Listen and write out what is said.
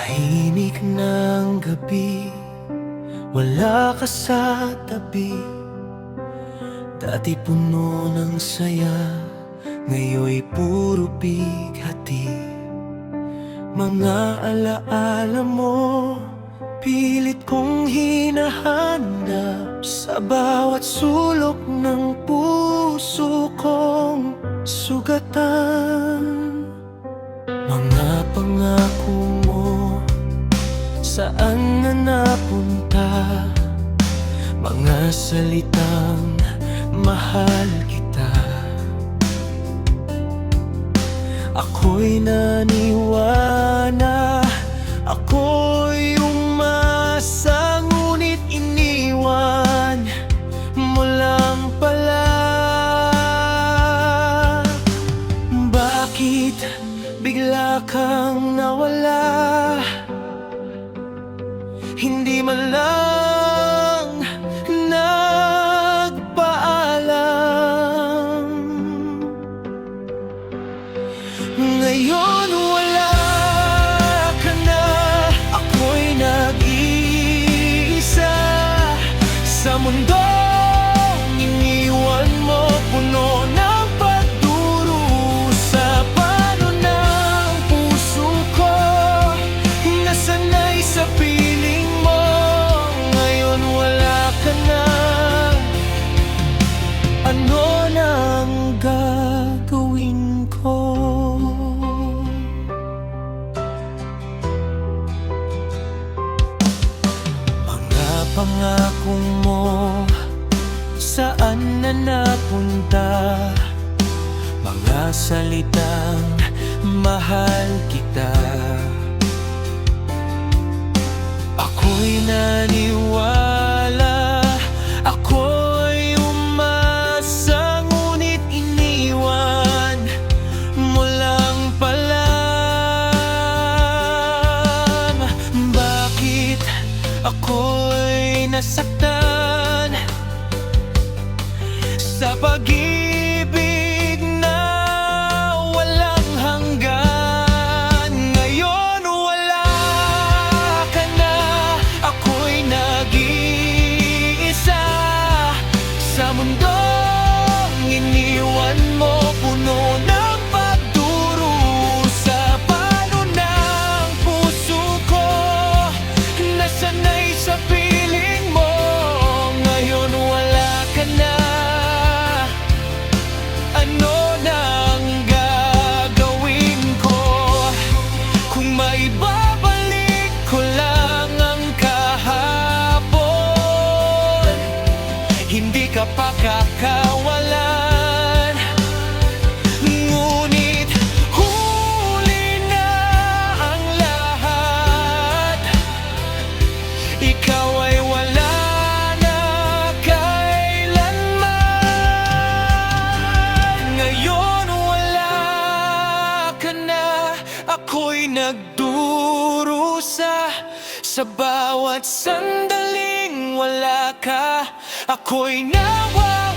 Tahimik ng gabi, wala ka sa tabi. Dati puno ng saya, ngayon'y puro bighati. Mga alaala mo, pilit kong hinahanap sa bawat sulok ng puso kong sugatan. Mga pangako mo, saan na napunta? Mga salitang mahal kita. Ako'y naniwala, ako'y umasa, ngunit iniwan mo lang pala. Bakit bigla kang nawala? Hindi man lang nagpaalam. Ngayon wala ka na, ako'y nag-iisa sa mundong iniwan mo, puno ng pagdurusa. Paano ng puso ko, nasanay sa piling mo? Ngayon wala ka na, ano nang gagawin ko? Mga pangako mo, saan na napunta? Mga salitang mahal kita. Ako'y naniwala, ako'y umasa, ngunit iniwan mo lang pala. Bakit ako'y nasaktan sa pag-ibig na walang hanggan? Ngayon wala ka na, ako'y nag-iisa sa mundong iniwan mo, puno ng pagdurusa. Paano ng puso ko, nasanay sa piling mo? Ngayon wala ka na, ano nang gagawin ko? Kung maibabalik ko lang ang kahapon, hindi ka pa kakawalan. Ngunit huli na ang lahat, ikaw ay wala na kailanman. Ngayon wala ka na, ako'y nagdurusa sa bawat sandaling wala ka. Ako'y nawala